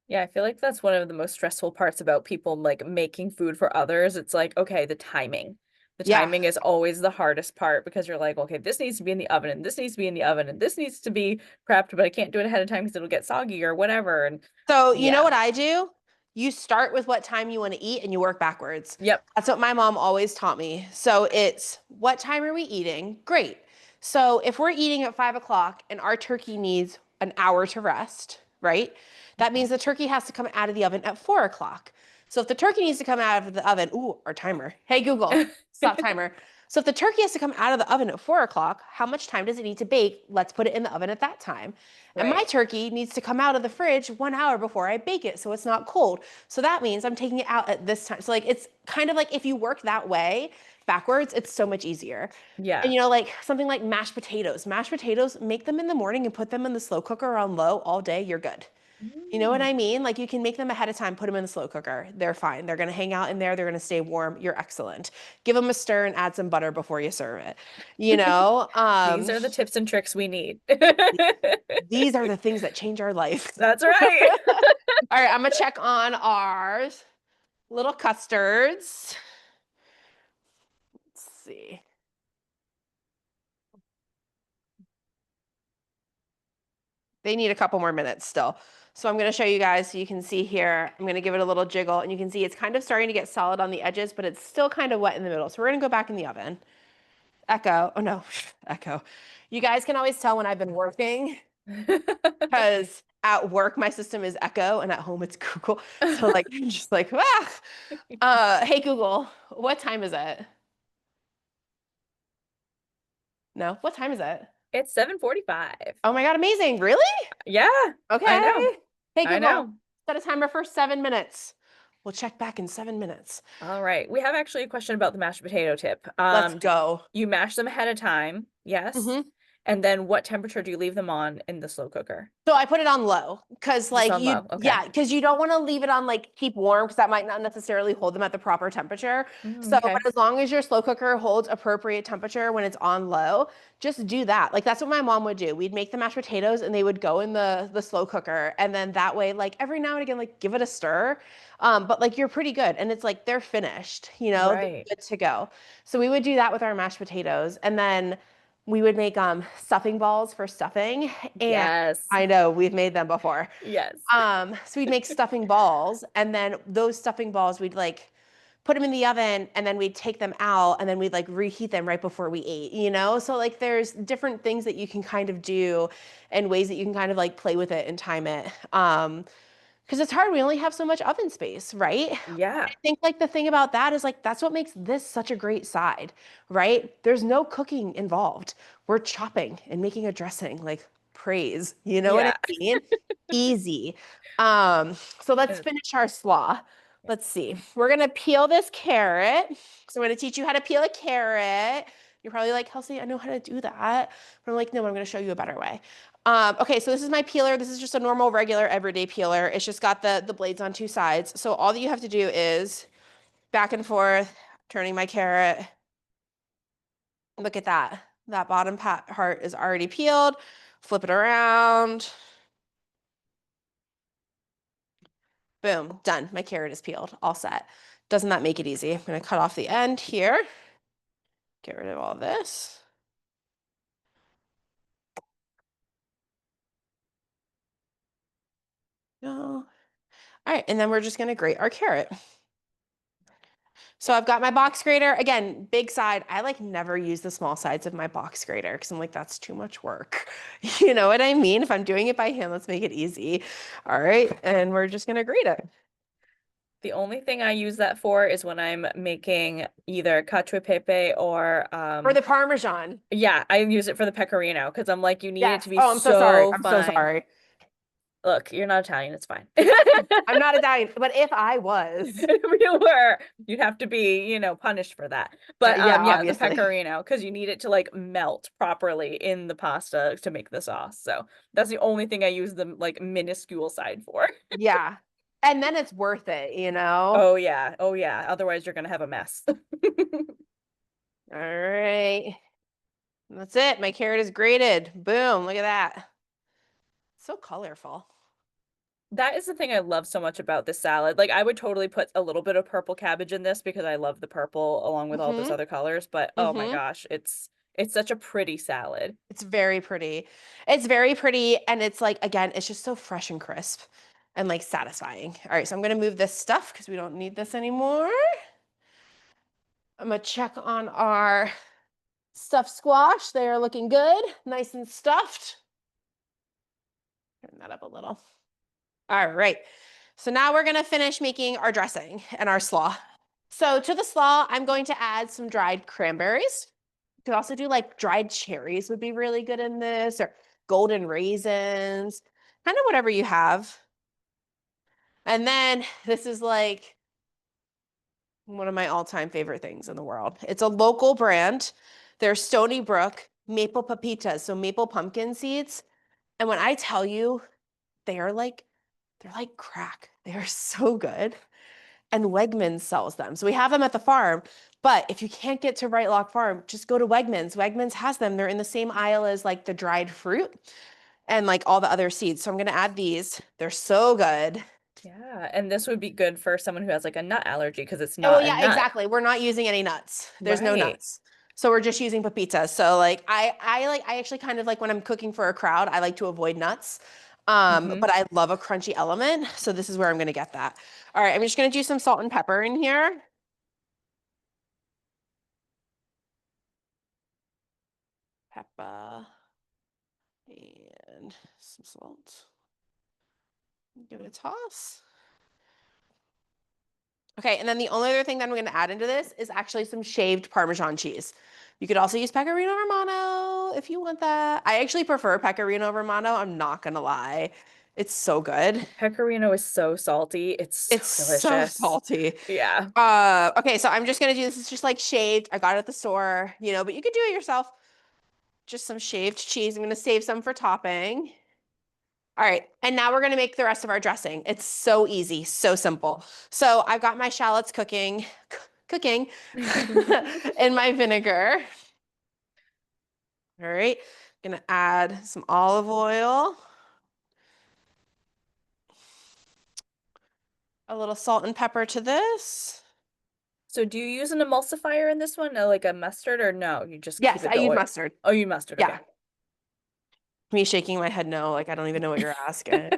Yeah, I feel like that's one of the most stressful parts about people like making food for others. It's like, okay, the timing. The Yeah. timing is always the hardest part because you're like, okay, this needs to be in the oven and this needs to be in the oven and this needs to be prepped, but I can't do it ahead of time because it'll get soggy or whatever. And So you know yeah. what I do? You start with what time you want to eat and you work backwards. Yep. That's what my mom always taught me. So it's what time are we eating? Great. So if we're eating at 5 o'clock and our turkey needs an hour to rest, right? That means the turkey has to come out of the oven at 4 o'clock. So if the turkey needs to come out of the oven, ooh, our timer. Hey Google, stop timer. So if the turkey has to come out of the oven at 4 o'clock, how much time does it need to bake? Let's put it in the oven at that time. And my Right. turkey needs to come out of the fridge 1 hour before I bake it so it's not cold. So that means I'm taking it out at this time. So like it's kind of like if you work that way backwards, it's so much easier. And Yeah. like something like mashed potatoes. Mashed potatoes, make them in the morning and put them in the slow cooker on low all day, you're good. You know what Mm. I mean? Like you can make them ahead of time, put them in the slow cooker. They're fine. They're going to hang out in there. They're going to stay warm. You're excellent. Give them a stir and add some butter before you serve it. You know, These are the tips and tricks we need. these are the things that change our life. That's right. All right, I'm gonna check on our little custards. Let's see. They need a couple more minutes still. So I'm going to show you guys so you can see here. I'm going to give it a little jiggle and you can see it's kind of starting to get solid on the edges, but it's still kind of wet in the middle. So we're going to go back in the oven. Echo. Oh no, echo. You guys can always tell when I've been working because at work my system is Echo and at home it's Google. So like I'm just like, ah. Hey Google, what time is it? No, what time is it? It's 7:45. Oh my God, amazing. Really? Yeah, I know. Okay. Hey I Google, know. set a timer for 7 minutes. We'll check back in 7 minutes. All right. We have actually a question about the mashed potato tip. Let's go. You mash them ahead of time? Yes. hmm And then what temperature do you leave them on in the slow cooker? So I put it on low because Just like on low. Okay. yeah, because you don't want to leave it on like keep warm because that might not necessarily hold them at the proper temperature. So, Okay. but as long as your slow cooker holds appropriate temperature when it's on low, just do that. Like that's what my mom would do. We'd make the mashed potatoes and they would go in the slow cooker, and then that way, like every now and again, like give it a stir. But like you're pretty good, and it's like they're finished. They're Right. good to go. So we would do that with our mashed potatoes, and then we would make stuffing balls for stuffing, and Yes. I know we've made them before. Yes. So we'd make stuffing balls, and then those stuffing balls we'd like put them in the oven, and then we'd take them out, and then we'd like reheat them right before we ate. So like there's different things that you can kind of do, and ways that you can kind of like play with it and time it. Because it's hard. We only have so much oven space, right? But I Yeah. think like the thing about that is like that's what makes this such a great side, right? There's no cooking involved. We're chopping and making a dressing, like praise. You know what I Yeah. mean? Easy. Um, so let's Uh, finish our slaw. Let's see. We're gonna peel this carrot. So we're gonna teach you how to peel a carrot. You're probably like, Kelsey, I know how to do that. But I'm like, no, I'm gonna show you a better way. Okay, so this is my peeler. This is just a normal, regular, everyday peeler. It's just got the blades on two sides. So all that you have to do is back and forth, turning my carrot. Look at that. That bottom part is already peeled. Flip it around. Boom, done. My carrot is peeled, all set. Doesn't that make it easy? I'm gonna cut off the end here. Get rid of all this. No. All right, and then we're just gonna grate our carrot. So I've got my box grater. Again, big side. I like never use the small sides of my box grater because I'm like, that's too much work. You know what I mean? If I'm doing it by hand, let's make it easy. All right, and we're just gonna grate it. The only thing I use that for is when I'm making either cacio e pepe or For the Parmesan. yeah, I use it for the pecorino because I'm like, you need it Yes. to be Oh, I'm so sorry. so I'm so fine. sorry. Look, you're not Italian, it's fine. It's fine. I'm not Italian, but if I was, If you were, you'd have to be, punished for that. But yeah, yeah, the obviously. pecorino, because you need it to like melt properly in the pasta to make the sauce. So that's the only thing I use the like minuscule side for. Yeah. And then it's worth it. Oh yeah. Oh yeah. Otherwise you're gonna have a mess. All right. That's it. My carrot is grated. Boom. Look at that. So colorful. That is the thing I love so much about this salad. Like I would totally put a little bit of purple cabbage in this because I love the purple along with all those Mm-hmm. other colors, but oh my Mm-hmm. gosh, it's such a pretty salad. It's very pretty. It's very pretty. And it's like, again, it's just so fresh and crisp and like satisfying. All right. So I'm going to move this stuff because we don't need this anymore. I'm going to check on our stuffed squash. They are looking good. Nice and stuffed. Turn that up a little. All right. So now we're going to finish making our dressing and our slaw. So to the slaw, I'm going to add some dried cranberries. You could also do like dried cherries would be really good in this, or golden raisins, kind of whatever you have. And then this is like one of my all-time favorite things in the world. It's a local brand. They're Stony Brook maple pepitas, so maple pumpkin seeds. And when I tell you, they are like they're like crack. They are so good. And Wegmans sells them. So we have them at the farm. But if you can't get to Right Lock Farm, just go to Wegmans. Wegmans has them. They're in the same aisle as like the dried fruit and like all the other seeds. So I'm going to add these. They're so good. Yeah, and this would be good for someone who has like a nut allergy because it's Oh, well, not a yeah, nut. exactly. We're not using any nuts. There's no Right. nuts. So we're just using pepitas. So like I actually kind of like when I'm cooking for a crowd, I like to avoid nuts. Hmm. But I love a crunchy element. So this is where I'm gonna get that. All right, I'm just gonna do some salt and pepper in here. Pepper and some salt. Give it a toss. Okay, and then the only other thing that I'm gonna add into this is actually some shaved Parmesan cheese. You could also use Pecorino Romano if you want that. I actually prefer Pecorino Romano, I'm not gonna lie. It's so good. Pecorino is so salty. It's so It's so delicious. salty. Yeah. Okay, so I'm just gonna do this. It's just like shaved. I got it at the store, but you could do it yourself. Just some shaved cheese. I'm gonna save some for topping. All right, and now we're gonna make the rest of our dressing. It's so easy, so simple. So I've got my shallots cooking in my vinegar. All right, gonna add some olive oil, a little salt and pepper to this. So do you use an emulsifier in this one, like a mustard, or no? You just keep Yes, it I the use oil. mustard. Oh, you mustard. Yeah, Okay. me shaking my head no, like I don't even know what you're asking.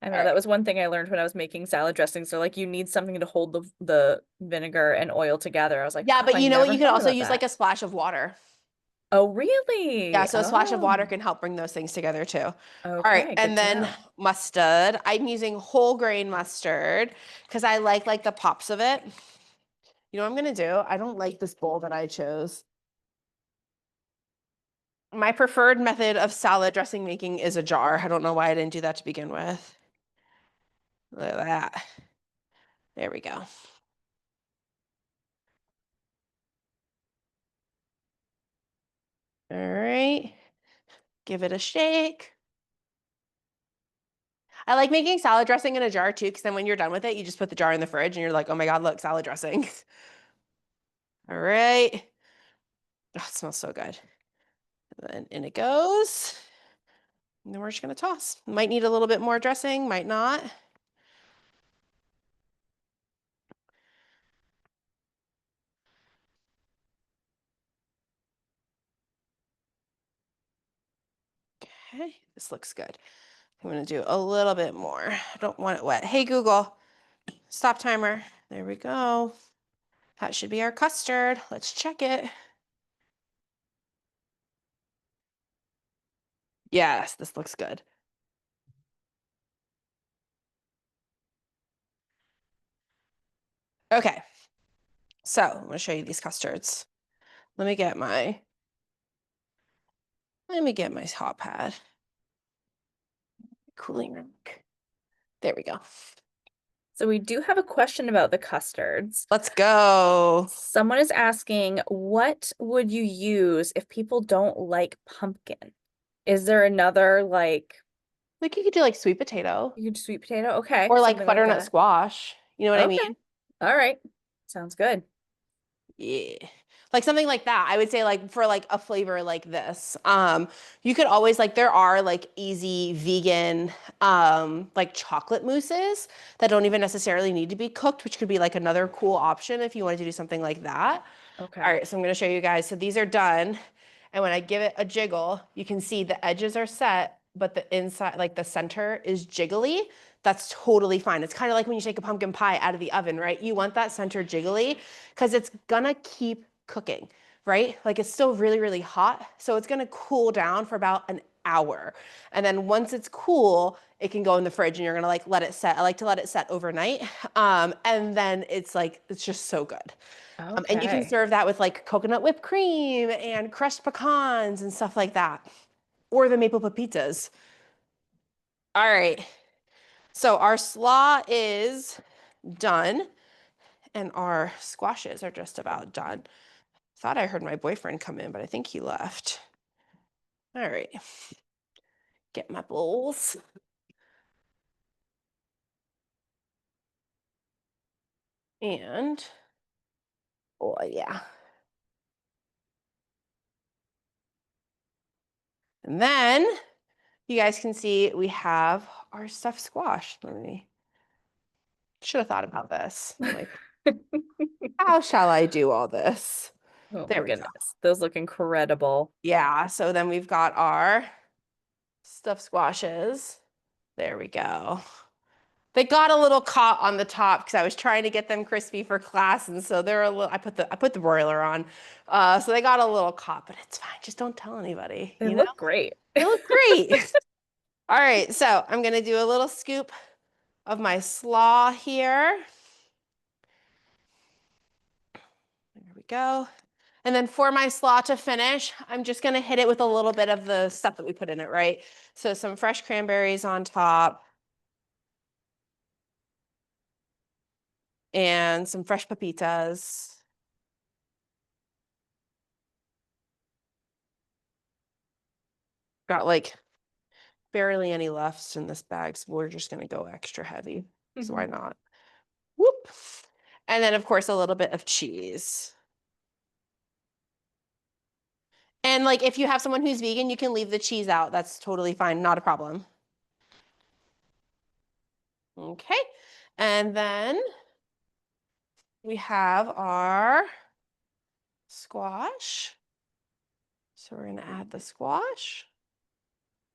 I All know that right. was one thing I learned when I was making salad dressings. So like you need something to hold the vinegar and oil together. I was like, Yeah, oh, but I you know what? never You could thought also about use like that. a splash of water. Oh, Yeah, really? so a splash of water Oh, can help bring those things together too. All right, okay, good and to then know. mustard. I'm using whole grain mustard because I like the pops of it. You know what I'm gonna do? I don't like this bowl that I chose. My preferred method of salad dressing making is a jar. I don't know why I didn't do that to begin with. Look at that. There we go. All right, give it a shake. I like making salad dressing in a jar too, because then when you're done with it, you just put the jar in the fridge and you're like, oh my God, look, salad dressing. All right. Oh, it smells so good. And then in it goes. And then we're just gonna toss. Might need a little bit more dressing, might not. Okay, this looks good. I'm gonna do a little bit more. I don't want it wet. Hey Google, stop timer. There we go. That should be our custard. Let's check it. Yes, this looks good. Okay, so I'm gonna show you these custards. Let me get my hot pad. Cooling rack. There we go. So we do have a question about the custards. Let's go. Someone is asking, what would you use if people don't like pumpkin? Is there another like Like you could do like sweet potato huge sweet potato? Okay, or like something like butternut that. squash. You know what I Okay. mean? All right. Sounds good. Yeah. Like something like that. I would say like for like a flavor like this. You could always like there are like easy vegan like chocolate mousses that don't even necessarily need to be cooked, which could be like another cool option if you wanted to do something like that. All Okay. right, so I'm gonna show you guys. So these are done. And when I give it a jiggle, you can see the edges are set, but the inside, like the center is jiggly. That's totally fine. It's kind of like when you take a pumpkin pie out of the oven, right? You want that center jiggly because it's gonna keep cooking, right? Like it's still really, really hot. So it's gonna cool down for about hour. And then once it's cool, it can go in the fridge and you're gonna like let it set. I like to let it set overnight. And then it's just so good. And you can Okay. serve that with like coconut whipped cream and crushed pecans and stuff like that, or the maple pepitas. All right. So our slaw is done, and our squashes are just about done. Thought I heard my boyfriend come in, but I think he left. All right. Get my bowls. And, oh, yeah. And then you guys can see we have our stuffed squash. Let me, should have thought about this. I'm like, how shall I do all this? Oh my There we go. goodness. Those look incredible. Yeah, so then we've got our stuffed squashes. There we go. They got a little caught on the top because I was trying to get them crispy for class, and so they're a little. I put the broiler on, so they got a little caught, but it's fine. Just don't tell anybody. They You know, look great. they look great. All right, so I'm gonna do a little scoop of my slaw here. There we go. And then for my slaw to finish, I'm just gonna hit it with a little bit of the stuff that we put in it, right? So some fresh cranberries on top and some fresh pepitas. Got like barely any left in this bag, so we're just gonna go extra heavy. So why Mhm. not? Whoop. And then of course a little bit of cheese. And like if you have someone who's vegan, you can leave the cheese out. That's totally fine, not a problem. Okay. And then we have our squash. So we're gonna add the squash.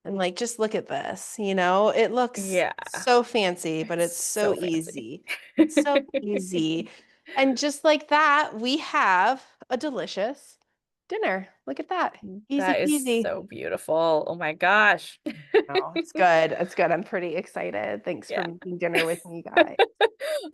And like, just look at this, it looks Yeah, so fancy, but it's it's so so fancy. easy. It's so easy. And just like that, we have a delicious dinner. Look at that. Easy That is peasy. so beautiful. Oh my gosh. No, it's good. It's good. I'm pretty excited. Thanks for Yeah. making dinner with me, guys.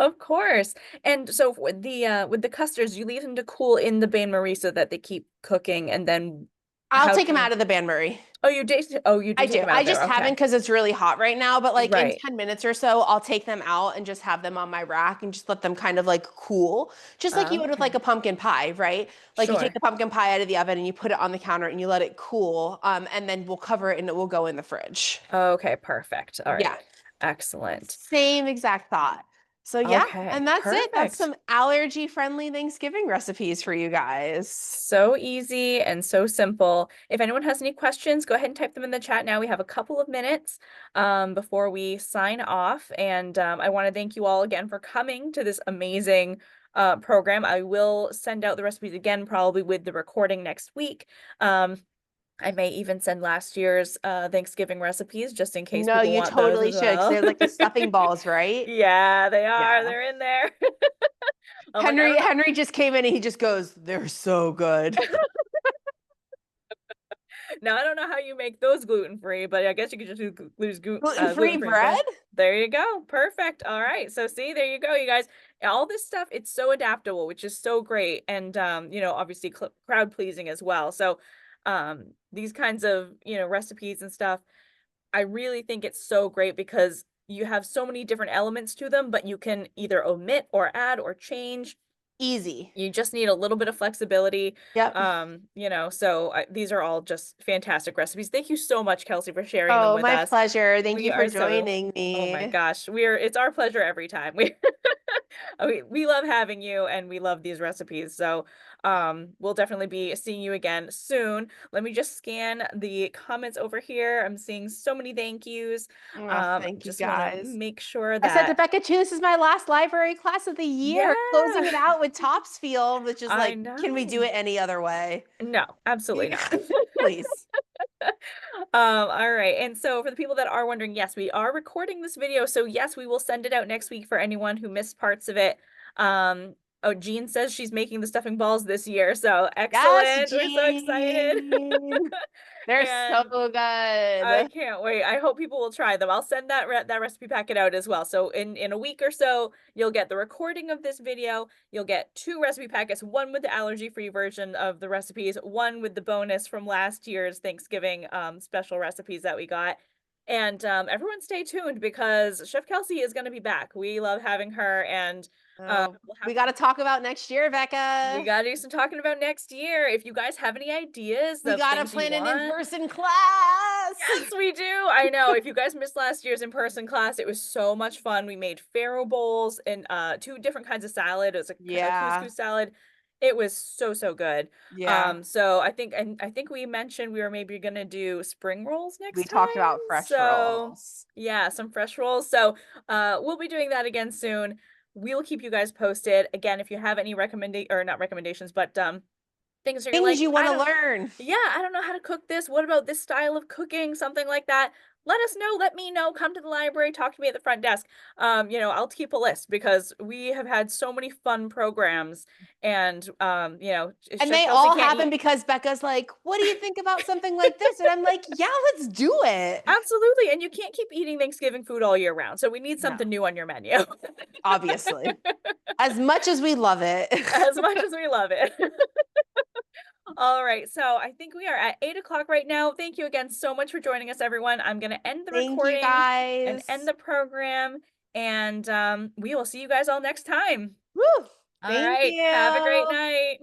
Of course. And so with the custards, you leave them to cool in the bain-marie so that they keep cooking, and then I'll how take do them you out of the bain-marie. you do I take do. them I out there. just haven't Okay. because it's really hot right now, but like in Right. 10 minutes or so, I'll take them out and just have them on my rack and just let them kind of like cool, just like you would with like Okay. a pumpkin pie, right? Like you take Sure. the pumpkin pie out of the oven and you put it on the counter and you let it cool, and then we'll cover it and it will go in the fridge. Okay, perfect. All right. Yeah, Excellent. same exact thought. So yeah, Okay, and that's it. That's perfect. some allergy-friendly Thanksgiving recipes for you guys. So easy and so simple. If anyone has any questions, go ahead and type them in the chat now. We have a couple of minutes before we sign off. And I want to thank you all again for coming to this amazing program. I will send out the recipes again, probably with the recording next week. I may even send last year's Thanksgiving recipes just in case No, people you want those totally as should, because well. they're like the stuffing balls, right? Yeah, they are. Yeah. They're in there. I'm like, I Henry don't know. Henry just came in and he just goes, "They're so good." Now, I don't know how you make those gluten-free, but I guess you could just use Gluten-free gluten-free bread. bread? There you go. Perfect. All right. So see, there you go, you guys. All this stuff, it's so adaptable, which is so great. And obviously crowd pleasing as well. So these kinds of, recipes and stuff, I really think it's so great because you have so many different elements to them, but you can either omit or add or change. Easy. You just need a little bit of flexibility. Yep. These are all just fantastic recipes. Thank you so much, Kelsey, for sharing them Oh, with my us. pleasure. Thank We you for are so, joining oh my me. gosh, it's our pleasure every time. We love having you and we love these recipes. So, we'll definitely be seeing you again soon. Let me just scan the comments over here. I'm seeing so many thank yous. Oh, thank you Just want to guys. make sure I said to that, Becca too, this is my last library class of the year, closing yeah, it out with Topsfield, which is I like, can we do know. it any other way? No, absolutely not. Please. All right. And so for the people that are wondering, yes, we are recording this video. So yes, we will send it out next week for anyone who missed parts of it. Oh, Jean says she's making the stuffing balls this year, so Yes, excellent. We're so excited. Jean. They're so And I good. can't wait. I hope people will try them. I'll send that recipe packet out as well. So in a week or so, you'll get the recording of this video. You'll get 2 recipe packets, one with the allergy-free version of the recipes, one with the bonus from last year's Thanksgiving special recipes that we got. And everyone stay tuned because Chef Kelcy is going to be back. We love having her, and Oh, we'll we have got to talk about next year, we Becca. gotta do some talking about next year. If you guys have any ideas We of got to things you plan an want, in-person class. yes, we do. I know. If you guys missed last year's in-person class, it was so much fun. We made farro bowls and 2 different kinds of salad. It was a Yeah. couscous salad. It was so good. Yeah. So I think we mentioned we were maybe gonna do spring rolls We next talked about time. fresh So rolls. yeah, some fresh rolls. So we'll be doing that again soon. We'll keep you guys posted. Again, if you have any not recommendations, but things that you're Things like, you want to learn. yeah, I don't know how to cook this. What about this style of cooking? Something like that. Let us know. Let me know. Come to the library. Talk to me at the front desk. I'll keep a list because we have had so many fun programs, and And Chef they Kelsey all can't happen eat. because Becca's like, what do you think about something like this? And I'm like, yeah, let's do it. Absolutely, and you can't keep eating Thanksgiving food all year round. So we need No, something new on your menu. obviously. As much as we love it. As much as we love it. All right, so I think we are at 8 o'clock right now. Thank you again so much for joining us, everyone. I'm going to end the Thank you recording and end guys. the program, and we will see you guys all next time. Woo! All Thank right, have a great you. night.